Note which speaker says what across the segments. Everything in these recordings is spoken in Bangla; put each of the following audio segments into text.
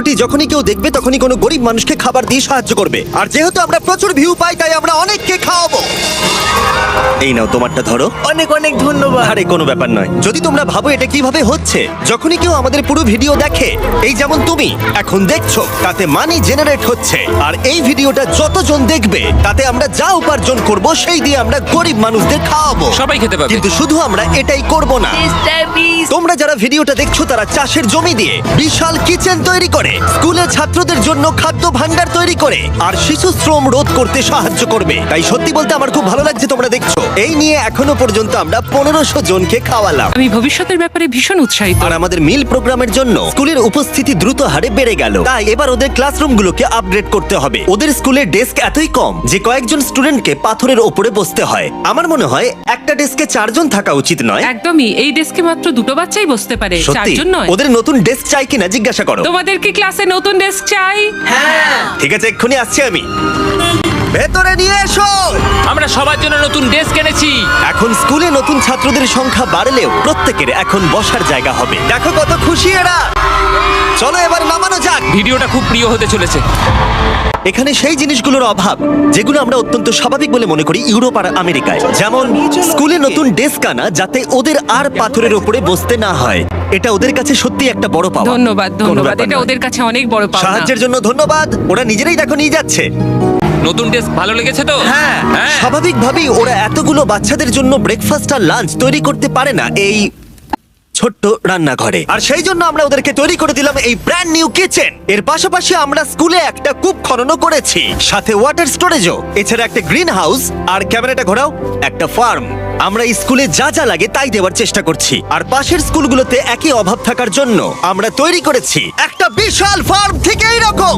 Speaker 1: ভিডিওটি যখনই কেউ দেখবে তখনই কোনো গরিব মানুষকে খাবার দিয়ে সাহায্য করবে। আর যেহেতু আমরা প্রচুর ভিউ পাই তাই আমরা অনেককে খাওয়াবো। এই নাও তোমারটা ধরো।
Speaker 2: অনেক অনেক ধন্যবাদ।
Speaker 1: আরে কোনো ব্যাপার নয়। যদি তোমরা ভাবো এটা কিভাবে হচ্ছে, যখনই কেউ আমাদের পুরো ভিডিও দেখে, এই যেমন তুমি এখন দেখছো, তাতে মানি জেনারেট হচ্ছে। আর এই ভিডিওটা যতজন দেখবে তাতে আমরা যা উপার্জন করব সেই দিয়ে আমরা গরিব মানুষদের খাওয়াবো।
Speaker 3: সবাই খেতে পাবে।
Speaker 1: কিন্তু শুধু আমরা এটাই করব না। তোমরা যারা ভিডিওটা দেখছো তারা চাষের জমি দিয়ে বিশাল কিচেন তৈরি করে, স্কুলে ছাত্রদের জন্য খাদ্য ভাণ্ডার তৈরি করে, আর শিশু শ্রম রোধ করতে সাহায্য করবে। তাই সত্যি বলতে আমার খুব ভালো লাগছে তোমরা দেখছো। এই নিয়ে এখনো পর্যন্ত আমরা 1500 জনকে খাওয়ালাম।
Speaker 4: আমি ভবিষ্যতের ব্যাপারে ভীষণ উৎসাহিত।
Speaker 1: আর আমাদের মিল প্রোগ্রামের জন্য স্কুলের উপস্থিতি দ্রুত হারে বেড়ে গেল। তাই এবার ওদের ক্লাসরুমগুলোকে আপগ্রেড করতে হবে। ওদের স্কুলের ডেস্ক এতই কম যে কয়েকজন স্টুডেন্টকে পাথরের ওপরে বসতে হয়। আমার মনে হয় একটা ডেস্কে 4 জন থাকা উচিত নয়।
Speaker 4: একদমই, এই ডেস্কে মাত্র 2টো বাচ্চাই বসতে পারে,
Speaker 1: সত্যি
Speaker 4: 4 জন নয়।
Speaker 1: ওদের নতুন ডেস্ক চাই কিনা জিজ্ঞাসা করো।
Speaker 4: তোমাদের কি ক্লাসে নতুন ডেস্ক চাই?
Speaker 1: ঠিক আছে, এক্ষুনি আসছি আমি। ভেতরে নিয়ে এসো।
Speaker 3: আমরা সবার জন্য নতুন ডেস্ক এনেছি।
Speaker 1: এখন স্কুলে নতুন ছাত্রদের সংখ্যা বাড়লেও প্রত্যেকের এখন বসার জায়গা হবে। দেখো কত খুশি এরা। চলো এবার নামানো যাক।
Speaker 3: ভিডিওটা খুব প্রিয় হতে চলেছে।
Speaker 1: এখানে সেই জিনিসগুলোর অভাব যেগুলো আমরা অত্যন্ত স্বাভাবিক বলে মনে করি ইউরোপ আর আমেরিকায়। যেমন স্কুলে নতুন ডেস্ক আনা যাতে ওদের আর পাথরের উপরে বসতে না হয়। এটা ওদের কাছে সত্যি একটা বড় পাওয়া।
Speaker 4: ধন্যবাদ
Speaker 1: কোনো
Speaker 4: ধন্যবাদ,
Speaker 1: ব্যাপার
Speaker 4: এটা
Speaker 1: নয়।
Speaker 4: ওদের কাছে অনেক বড় পাওনা।
Speaker 1: সাহায্যের জন্য ধন্যবাদ। ওরা নিজেরাই দেখো নিয়ে যাচ্ছে।
Speaker 3: নতুন ডেস্ক ভালো লেগেছে তো?
Speaker 1: হ্যাঁ, স্বাভাবিকভাবেই ওরা এতগুলো বাচ্চাদের জন্য ব্রেকফাস্ট আর লাঞ্চ তৈরি করতে পারে না এই ছোট্ট রান্নাঘরে। আর সেই জন্য আমরা ওদেরকে তৈরি করে দিলাম এই ব্র্যান্ড নিউ কিচেন। এর পাশাপাশি আমরা স্কুলে একটা কূপ খননও করেছি, সাথে ওয়াটার স্টোরেজও। এছাড়া একটা গ্রিন হাউস আর ক্যামেরাটা ঘোরাও, একটা ফার্ম। আমরা এই স্কুলে যা যা লাগে তাই দেওয়ার চেষ্টা করছি। আর পাশের স্কুলগুলোতে একই অভাব থাকার জন্য আমরা তৈরি করেছি একটা বিশাল ফার্ম থেকে এইরকম।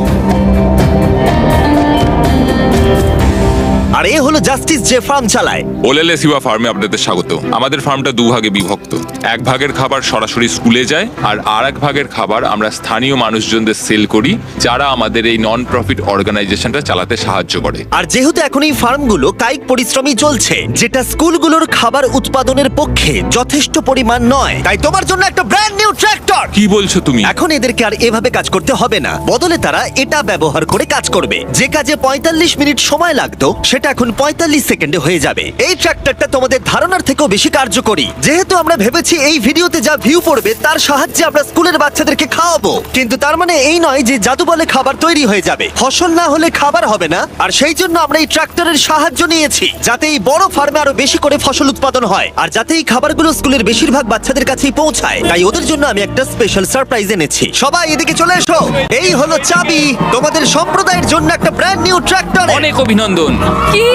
Speaker 1: আর এ হলো জাস্টিস যে ফার্ম চালায়।
Speaker 5: ওলেলে সিবা ফার্মে আপনাদের স্বাগত। আমাদের ফার্মটা 2 ভাগে বিভক্ত। এক ভাগের খাবার সরাসরি স্কুলে যায়, আর আরেক ভাগের খাবার আমরা স্থানীয় মানুষজনদের সেল করি, যারা আমাদের এই নন প্রফিট অর্গানাইজেশনটা চালাতে সাহায্য করে।
Speaker 1: আর যেহেতু এখন এই ফার্মগুলো কায়িক পরিশ্রমই চলছে, যেটা স্কুলগুলোর খাবার উৎপাদনের পক্ষে যথেষ্ট পরিমাণ নয়, তাই তোমার জন্য একটা ব্র্যান্ড নিউ ট্র্যাক্টর।
Speaker 5: কি বলছো তুমি?
Speaker 1: এখন এদেরকে আর এভাবে কাজ করতে হবে না, বদলে তারা এটা ব্যবহার করে কাজ করবে। যে কাজে 45 মিনিট সময় লাগতো সেটা এখন 45 সেকেন্ডে হয়ে যাবে। এই ট্র্যাক্টরটা তোমাদের ধারণার থেকেও বেশি কার্যকরী। যেহেতু আমরা ভেবেছি এই ভিডিওতে যা ভিউ পড়বে তার সাহায্যে আমরা স্কুলের বাচ্চাদেরকে খাওয়াবো, কিন্তু তার মানে এই নয় যে জাদু বলে খাবার তৈরি হয়ে যাবে। ফসল না হলে খাবার হবে না। আর সেই জন্য আমরা এই ট্র্যাক্টরের সাহায্য নিয়েছি, যাতে এই বড় ফার্মে আরো বেশি করে ফসল উৎপাদন হয়, আর যাতে এই খাবারগুলো স্কুলের বেশিরভাগ বাচ্চাদের কাছেই পৌঁছায়। তাই ওদের জন্য আমি একটা স্পেশাল সারপ্রাইজ এনেছি। সবাই এদিকে চলে এসো। এই হলো চাবি তোমাদের সম্প্রদায়ের জন্য একটা ব্র্যান্ড নিউ ট্র্যাক্টর।
Speaker 3: অনেক অভিনন্দন।
Speaker 4: কি?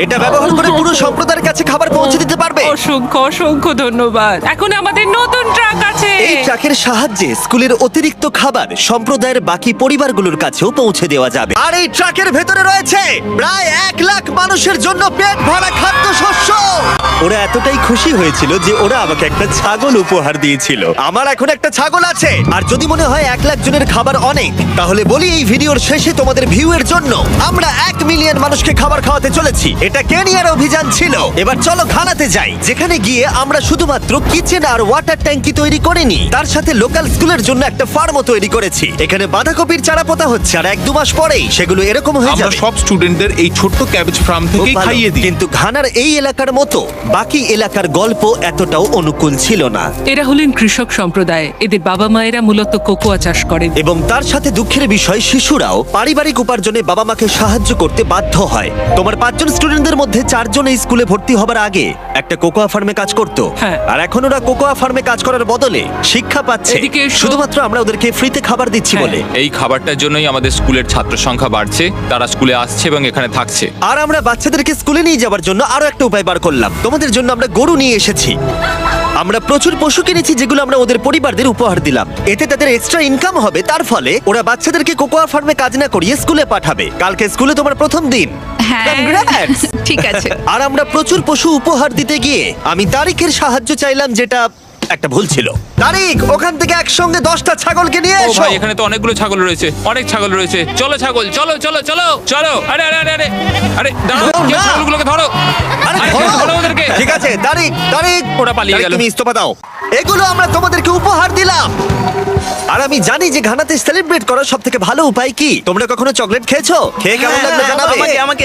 Speaker 1: এটা ব্যবহার করে পুরো সম্প্রদায়ের কাছে খাবার পৌঁছে দিতে পারবে।
Speaker 4: অসংখ্য অসংখ্য ধন্যবাদ। এখন আমাদের নতুন ট্রাক আছে।
Speaker 1: এই ট্রাকের সাহায্যে স্কুলের অতিরিক্ত খাবার সম্প্রদায়ের বাকি পরিবারগুলোর কাছেও পৌঁছে দেওয়া যাবে। আর এই ট্রাকের ভেতরে রয়েছে প্রায় 1 লাখ মানুষের জন্য পেট ভরা খাদ্যশস্য। ওরা এতটাই খুশি হয়েছিল যে ওরা আমাকে একটা ছাগল উপহার দিয়েছিল। আমার এখন একটা ছাগল আছে। আর যদি মনে হয় 1 লাখ জনের খাবার অনেক, তাহলে বলি এই ভিডিওর শেষে তোমাদের ভিউ এর জন্য আমরা 1 মিলিয়ন মানুষকে খাবার খাওয়াতে চলেছি। এটা কেনিয়ার অভিযান ছিল। এবার চলো ঘানাতে যাই, যেখানে গিয়ে আমরা শুধুমাত্র কিচেন আর ওয়াটার ট্যাঙ্কি তৈরি করিনি, তার সাথে লোকাল স্কুলের জন্য একটা ফার্মও তৈরি করেছি। এখানে বাঁধাকপির চারা পোতা হচ্ছে, আর 1-2 মাস পরেই সেগুলো এরকম হয়ে
Speaker 5: আমরা
Speaker 1: যাবে।
Speaker 5: সব স্টুডেন্টদের এই ছোট্ট ক্যাবেজ ফার্ম
Speaker 1: খুব
Speaker 5: থেকেই
Speaker 1: ভালো।
Speaker 5: খাইয়ে দিই।
Speaker 1: কিন্তু ঘানার এই এলাকার মতো বাকি এলাকার গল্প এতটাও অনুকূল ছিল না।
Speaker 4: এরা হলেন কৃষক সম্প্রদায়। এদের বাবা মায়েরা মূলত কোকোয়া চাষ করেন।
Speaker 1: এবং তার সাথে দুঃখের বিষয়, শিশুরাও পারিবারিক উপার্জনে বাবা মাকে সাহায্য করতে বাধ্য হয়। তোমার 5 জন স্টুডেন্টদের মধ্যে 4 জন এই স্কুলে ভর্তি হবার আগে একটা কোকোয়া ফার্মে কাজ করতো।
Speaker 4: হ্যাঁ।
Speaker 1: আর এখন ওরা কোকোয়া ফার্মে কাজ করার বদলে শিক্ষা পাচ্ছে,
Speaker 4: এদিকে এসো।
Speaker 1: শুধুমাত্র আমরা ওদেরকে ফ্রিতে খাবার দিচ্ছি
Speaker 4: হ্যাঁ।
Speaker 1: বলে।
Speaker 3: এই খাবারটার জন্যই আমাদের স্কুলের ছাত্র সংখ্যা বাড়ছে, তারা স্কুলে আসছে এবং এখানে থাকছে।
Speaker 1: আর আমরা বাচ্চাদেরকে স্কুলে নিয়ে যাওয়ার জন্য আরো একটা উপায় বার করলাম। তোমাদের জন্য আমরা গরু নিয়ে এসেছি। আমরা প্রচুর পশু কিনেছি যেগুলো আমরা ওদের পরিবারদের উপহার দিলাম। এতে তাদের এক্সট্রা ইনকাম হবে, তার ফলে ওরা বাচ্চাদেরকে কোকোয়া ফার্মে কাজ না করিয়ে স্কুলে পাঠাবে। কালকে স্কুলে তোমার প্রথম দিন।
Speaker 6: হ্যাঁ।
Speaker 1: Congrats!
Speaker 6: ঠিক আছে।
Speaker 1: আর আমরা প্রচুর পশু উপহার দিতে গিয়ে আমি তারিখের সাহায্য চাইলাম, যেটা একটা ভুল ছিল। তারিক, ওখান থেকে একসঙ্গে 10টা ছাগলকে নিয়ে
Speaker 3: ও
Speaker 1: এসো।
Speaker 3: ভাই, এখানে তো অনেকগুলো ছাগল রয়েছে, অনেক ছাগল রয়েছে। চলো ছাগল, চলো চলো চলো চলো। আরে আরে আরে আরে আরে দাঁড়াও,
Speaker 1: ও,
Speaker 3: কেউ
Speaker 1: না।
Speaker 3: ছাগলগুলোকে ধরো।
Speaker 1: আরে
Speaker 3: আরে,
Speaker 1: ধরো।
Speaker 3: ধরো ওদেরকে।
Speaker 1: ঠিক আছে, তারিক, তারিক।
Speaker 3: ওরা পালিয়ে
Speaker 1: তারিক,
Speaker 3: গেল।
Speaker 1: তুমি ইস্তফা দাও। এগুলো আমরা তোমাদেরকে উপহার দিলাম। আর আমি জানি যে ঘানাতে সেলিব্রেট করার সব থেকে ভালো উপায় কি। তোমরা কখনো চকলেট খেয়েছো? খেয়ে কেমন লাগলো জানাবে।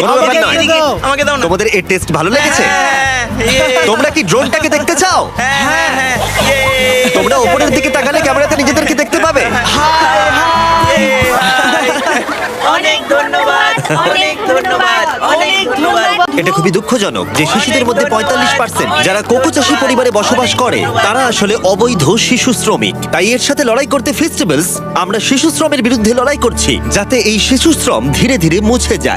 Speaker 1: কোনো ব্যাপার নয়।
Speaker 2: আমাকে দাও না।
Speaker 1: তোমাদের এর টেস্ট ভালো লেগেছে? তোমরা কি ড্রোনটাকে দেখতে চাও? তোমরা উপরের দিকে তাকালে ক্যামেরাতে নিজেদেরকে দেখতে পাবে।
Speaker 2: অনেক ধন্যবাদ, অনেক ধন্যবাদ, অনেক ধন্যবাদ।
Speaker 1: এটা খুবই দুঃখজনক যে শিশুদের মধ্যে 45% যারা কোকো চাষী পরিবারে বসবাস করে তারা আসলে অবৈধ শিশু শ্রমিক। তাই এর সাথে লড়াই করতে ফেস্টিভ্যালস আমরা শিশু শ্রমের বিরুদ্ধে লড়াই করছি, যাতে এই শিশু শ্রম ধীরে ধীরে মুছে যায়।